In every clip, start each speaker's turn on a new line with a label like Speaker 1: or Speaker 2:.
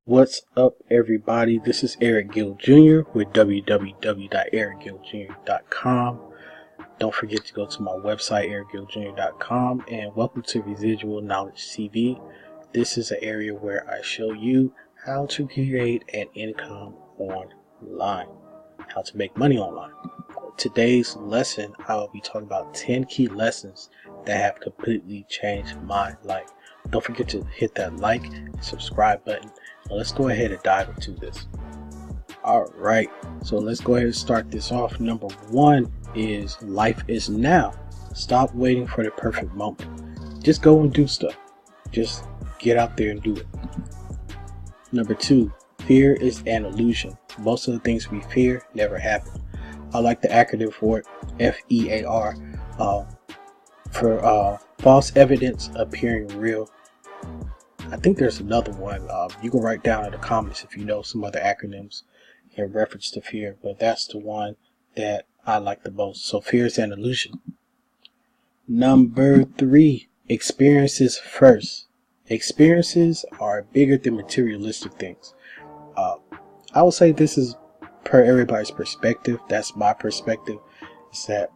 Speaker 1: What's up, everybody? This is Eric Gill Jr. with www.ericgilljr.com. Don't forget to go to my website, ericgilljr.com, and welcome to Residual Knowledge TV. This is an area where I show you how to create an income online, how to make money online. Today's lesson, I will be talking about 10 key lessons that have completely changed my life. Don't forget to hit that like and subscribe button. Now let's go ahead and dive into this. Alright, so let's go ahead and start this off. Number one is life is now. Stop waiting for the perfect moment. Just go and do stuff. Just get out there and do it. Number two, fear is an illusion. Most of the things we fear never happen. I like the acronym for it, FEAR, for false evidence appearing real. I think there's another one. You can write down in the comments if you know some other acronyms in reference to fear, but that's the one that I like the most. So fear is an illusion. Number three, experiences first. Experiences are bigger than materialistic things. I would say this is per everybody's perspective. That's my perspective. Is that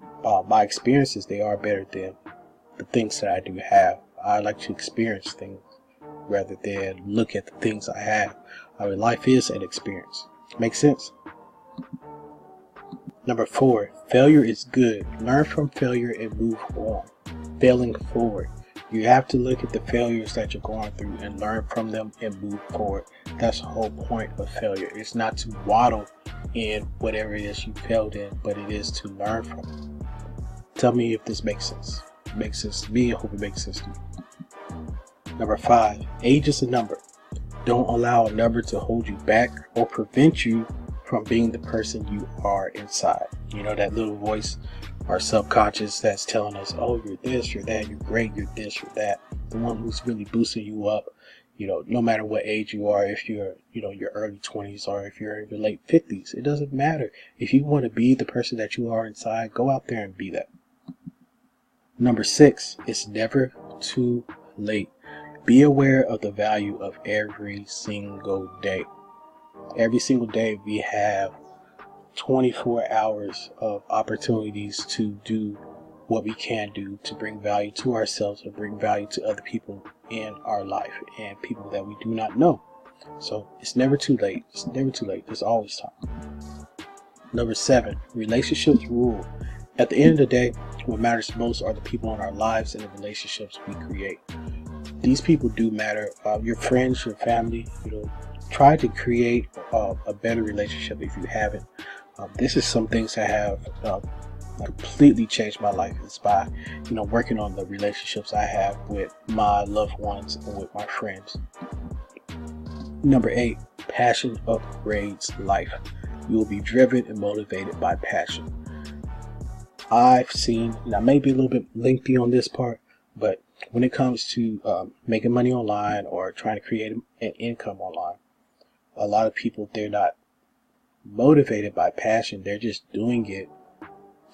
Speaker 1: my experiences, they are better than the things that I do have. I like to experience things rather than look at the things I have. I mean, life is an experience. Make sense? Number four, failure is good. Learn from failure and move on. Failing forward. You have to look at the failures that you're going through and learn from them and move forward. That's the whole point of failure. It's not to waddle in whatever it is you failed in, but it is to learn from it. Tell me if this makes sense. It makes sense to me. I hope it makes sense to you. Number five, age is a number. Don't allow a number to hold you back or prevent you from being the person you are inside. You know, that little voice, our subconscious, that's telling us, oh, you're this, you're that, you're great, you're this, you're that. The one who's really boosting you up, you know, no matter what age you are, if you're, you know, your early 20s or if you're in your late 50s, it doesn't matter. If you want to be the person that you are inside, go out there and be that. Number six, it's never too late. Be aware of the value of every single day. Every single day we have 24 hours of opportunities to do what we can do to bring value to ourselves or bring value to other people in our life and people that we do not know. So it's never too late. It's never too late. There's always time. Number seven, relationships rule. At the end of the day, what matters most are the people in our lives and the relationships we create. These people do matter. Your friends, your family, you know, try to create a better relationship if you haven't. This is some things that have completely changed my life. It's by, you know, working on the relationships I have with my loved ones and with my friends. Number eight, passion upgrades life. You will be driven and motivated by passion. I've seen, and I may be a little bit lengthy on this part, but when it comes to making money online or trying to create an income online, a lot of people, they're not motivated by passion. They're just doing it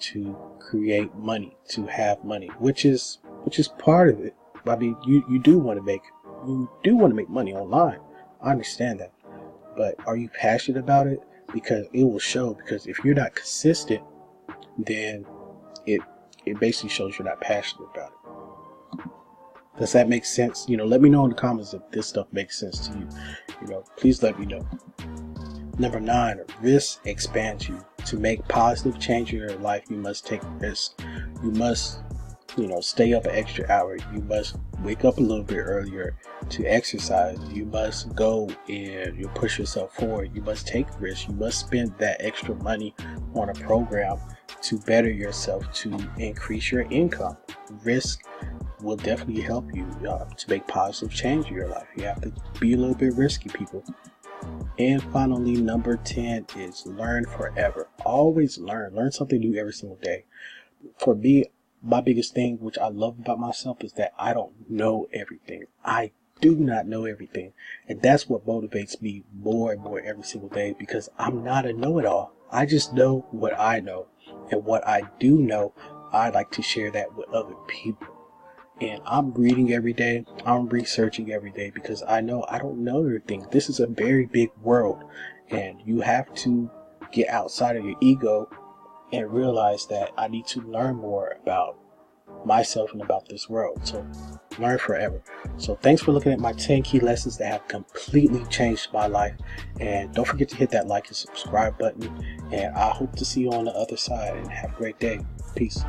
Speaker 1: to create money, to have money, which is part of it. I mean, you do want to make money online. I understand that, but are you passionate about it? Because it will show. Because if you're not consistent, then it basically shows you're not passionate about it. Does that make sense? You know, let me know in the comments if this stuff makes sense to you. You know, please let me know. Number nine, risk expands you. To make positive change in your life, you must take risks. You must, you know, stay up an extra hour. You must wake up a little bit earlier to exercise. You must go and you push yourself forward. You must take risks. You must spend that extra money on a program to better yourself, to increase your income. Risk will definitely help you to make positive change in your life. You have to be a little bit risky, people. And finally, number 10 is learn forever. Always learn. Learn something new every single day. For me, my biggest thing, which I love about myself, is that I don't know everything. I do not know everything. And that's what motivates me more and more every single day, because I'm not a know-it-all. I just know what I know. And what I do know, I like to share that with other people. And I'm reading every day. I'm researching every day because I know I don't know everything. This is a very big world, and you have to get outside of your ego and realize that I need to learn more about myself and about this world. So learn forever. So thanks for looking at my 10 key lessons that have completely changed my life. And don't forget to hit that like and subscribe button. And I hope to see you on the other side, and have a great day. Peace.